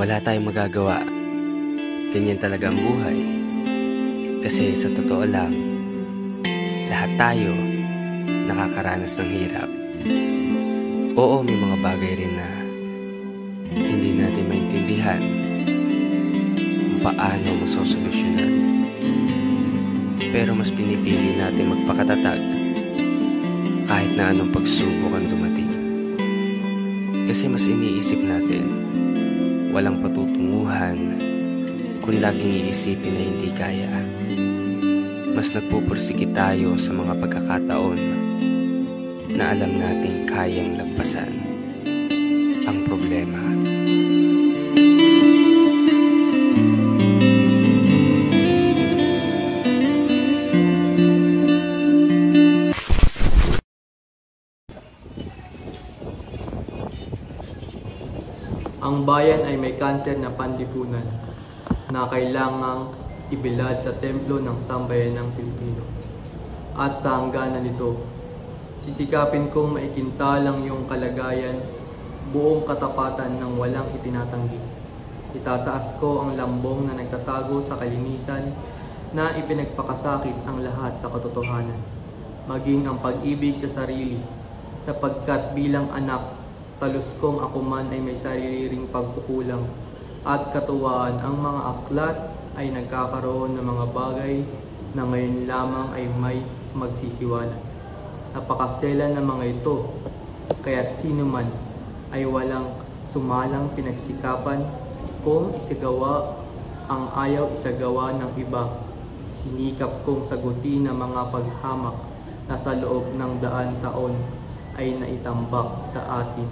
Wala tayong magagawa. Ganyan talaga ang buhay. Kasi sa totoo lang, lahat tayo nakakaranas ng hirap. Oo, may mga bagay rin na hindi natin maintindihan kung paano masosolusyonan. Pero mas pinipili natin magpakatatag kahit na anong pagsubok ang dumating. Kasi mas iniisip natin, walang patutunguhan kung laging iisipin na hindi kaya. Mas nagpupursikit tayo sa mga pagkakataon na alam nating kayang lagpasan ang problema. Ang bayan ay may kanser na panlipunan na kailangang ibilad sa templo ng sambayanang Pilipino. At sa hangganan nito, sisikapin kong maikintalang yung kalagayan, buong katapatan ng walang itinatanggi. Itataas ko ang lambong na nagtatago sa kalinisan na ipinagpakasakit ang lahat sa katotohanan, maging ang pag-ibig sa sarili, sapagkat bilang anak, talus kong ako man ay may sarili ring pagkukulang at katuwaan ang mga aklat ay nagkakaroon ng mga bagay na ngayon lamang ay may magsisiwalat. Napakaselan ng mga ito, kaya't sino man ay walang sumalang pinagsikapan kung isagawa ang ayaw isagawa ng iba. Sinikap kong sagutin ang mga paghamak na sa loob ng 100 taon ay naitambak sa atin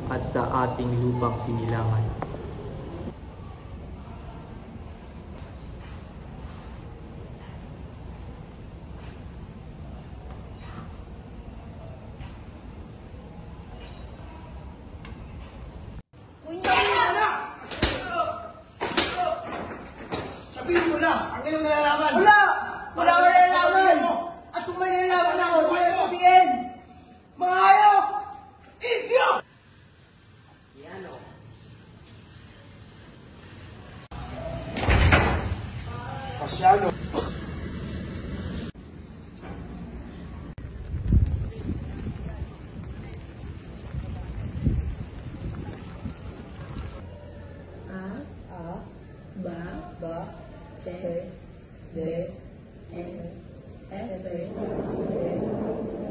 at sa ating lupang sinilangan. Sabihin mo na, ang iyong nalalaman. Wala! Wala ko nalalaman! At kung may nalalaman ako, di na sabihin! Mga hayop! Idiot! Pasyano. C, D, E, F, E,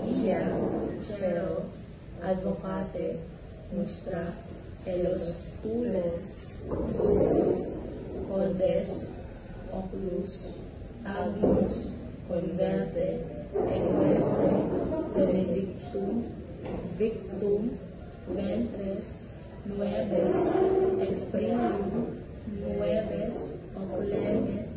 IA, Cero, Advocate, Nostra, Elos, Tules, Mercedes, Cordes, Oculus, Agnus, Converte, Equestre, Benedictum, Victum, Ventres, Nueves, Exprimum, Nueves, Oclemet,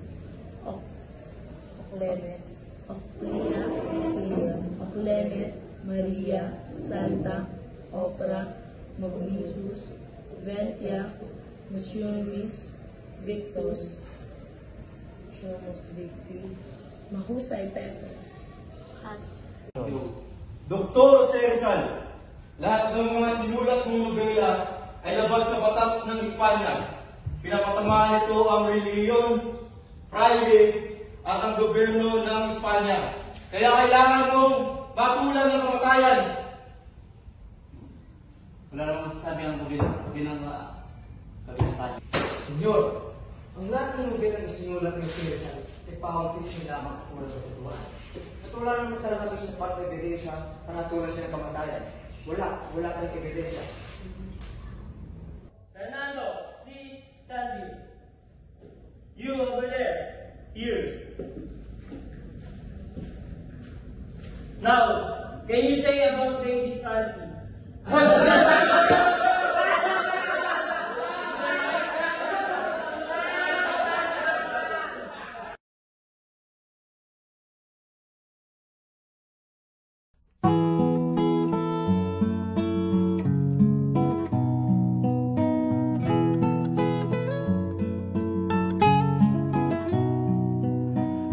Oclemet, Maria, Santa, Opera, Magnisus, Ventia, Nationis, Victus, Mahusay Pepe. Doktor Serizal, lahat ng mga sinulat mong nobela ay labag sa batas ng Espanya. Pinapatamaan ito ang reliyon, private, at ang gobyerno ng Espanya. Kaya kailangan mong batulan ng kamatayan. Wala namang masasabi ang kabilang pati. Senyor, ang lahat ng nobela na sinulat ng Serizal ay power fiction lamang at walang katotohanan. At wala naman talaga may sapat na ebidensya para hatulan siya ng kamatayan. Wala ka ng ebidensya. Fernando, please stand here. You over there, here. Now, can you say about Davis party?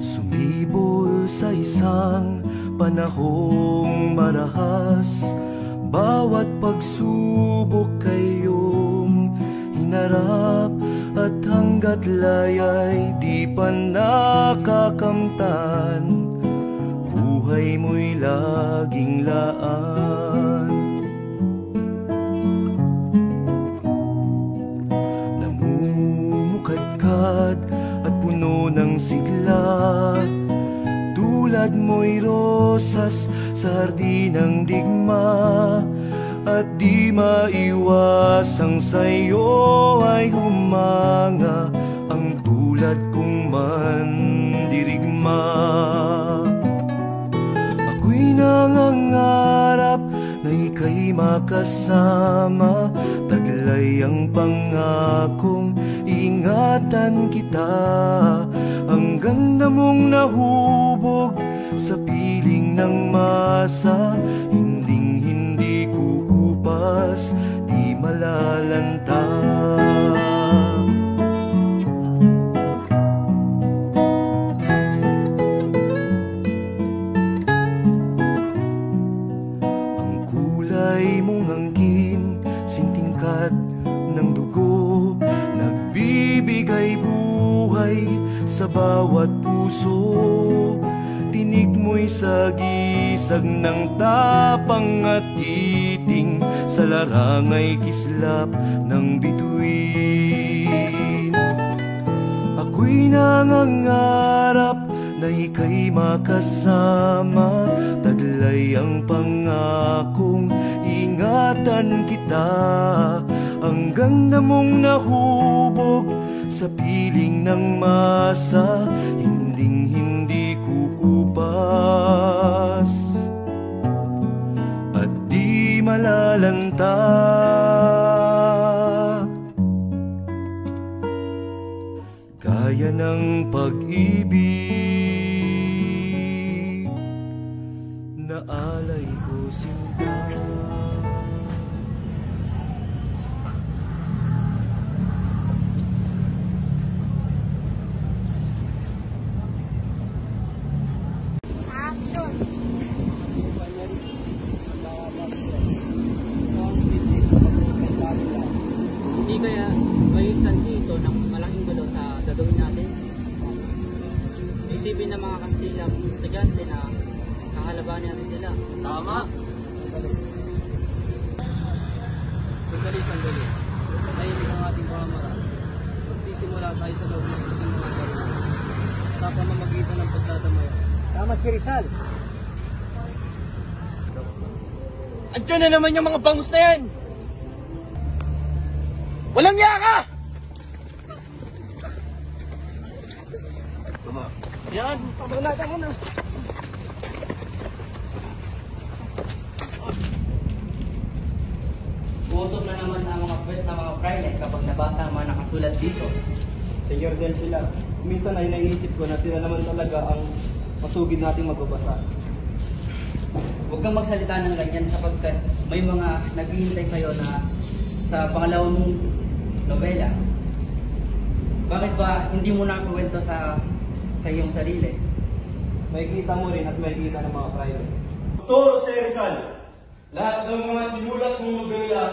Sumibol sa isang panahong marahas, bawat pagsubok kayong hinarap, at hanggat laya'y di pa nakakamtan, buhay mo'y laging laan. Namumukadkad at puno ng sigla, tulad mo'y rosas sa hardinang digma, at di maiwasang sa'yo ay humanga ang tulad kong mandirigma. Ako'y nangangarap na ika'y makasama, taglay ang pangakong ingatan kita. Ang ganda mong nahubog sa piling ng masa, hinding-hindi kukupas, di malalanta. Ang kulay mong angkin, sintingkad ng dugo, nagbibigay buhay sa bawat puso. Tinig mo'y sagisag ng tapang at iting, sa larangay kislap ng bituin. Ako'y nangangarap na ika'y makasama, taglay ang pangakong ingatan kita. Ang ganda mong nahubog sa piling ng masa, hinding-hindi kukupas at di malalanta. Kaya ng pag-ibig na alay ko sinta. Hindi kaya may sanhi ito ng malaking gulo sa gagawin natin? Isipin ng mga Kastilang estudyante na kakalabanin natin sila. Tama! Sandali. Tahimik ang ating pamamaraan. Magsisimula tayo sa loob ng ating mga sarili sa pamamagitan ng pagdadamay. Tama si Rizal. Andiyan na naman yung mga bangus na yan! Walang niya ka! Yan! Pabulatan mo na! Puusok na naman ang mga puwet na mga praile kapag nabasa ang mga nakasulat dito. Senyor Del Pilar, minsan ay naisip ko na sila naman talaga ang masugid nating magbabasa. Huwag kang magsalita ng ganyan sapagkat may mga naghihintay sa'yo na sa pangalawang nobela. Bakit ba hindi mo na kuwento sa iyong sarili? Makikita mo rin at makikita ng mga private. Dr. Jose Rizal, lahat ng mga sinulat mong nobela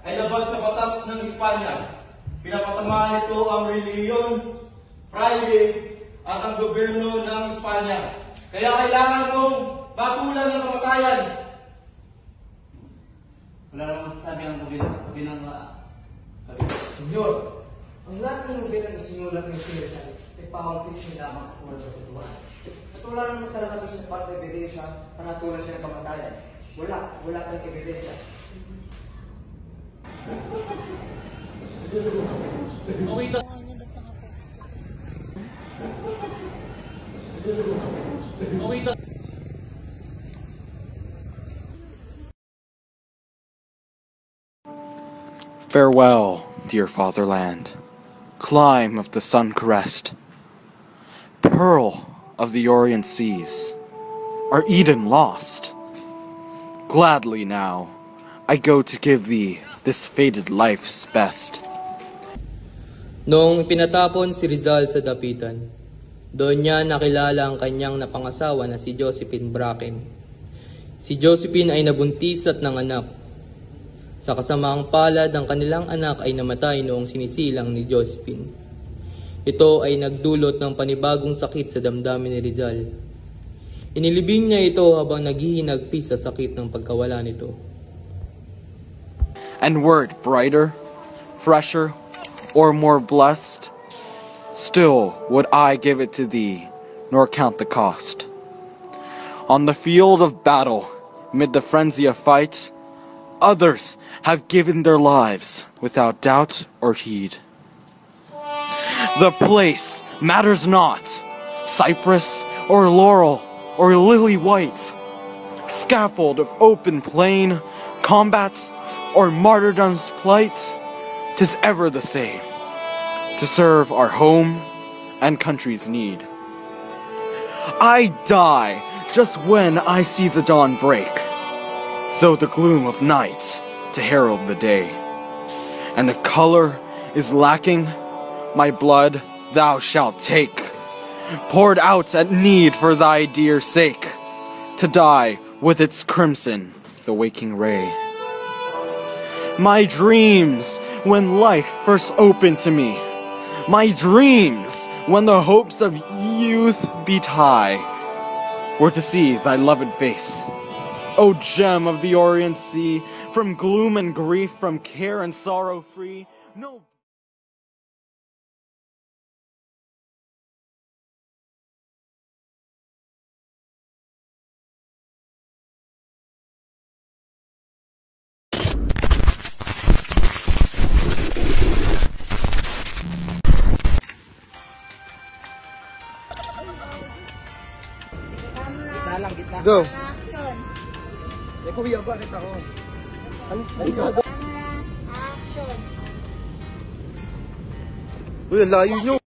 ay labag sa batas ng Espanya. Pinapatamaan ito ang reliyon, private, at ang gobyerno ng Espanya. Kaya kailangan mong batulan ng kamatayan. Wala namang masasabi ang kabilang Senyor, ang lahat ng nobelang isinulat ng si Rizal ay power fiction lamang at wala katotohanan. At wala naman talaga sa parte ebidensya para hatulan siya ng kamatayan. Wala kang ebidensya. Farewell, dear fatherland, clime of the sun-caressed, pearl of the Orient seas, our Eden lost. Gladly now, I go to give thee this faded life's best. Noong pinatapon si Rizal sa dapitan, doon niya nakilala ang kanyang napangasawa na si Josephine Bracken. Si Josephine ay nabuntis at nanganak. Sa kasamaang palad, ang kanilang anak ay namatay noong sinisilang ni Josephine. Ito ay nagdulot ng panibagong sakit sa damdamin ni Rizal. Inilibing niya ito habang naghihinagpis sa sakit ng pagkawala nito. And were it brighter, fresher, or more blessed, still would I give it to thee, nor count the cost. On the field of battle, mid the frenzy of fight, others have given their lives without doubt or heed. The place matters not, cypress or laurel or lily white, scaffold of open plain, combat or martyrdom's plight, 'tis ever the same, to serve our home and country's need. I die just when I see the dawn break, so the gloom of night to herald the day. And if color is lacking, my blood thou shalt take, poured out at need for thy dear sake, to dye with its crimson the waking ray. My dreams when life first opened to me, my dreams when the hopes of youth beat high, were to see thy loved face, O gem of the Orient Sea, from gloom and grief, from care and sorrow free. No. Go. Action. Kuya, bakit ako? Camera, action. Uy, layo nyo.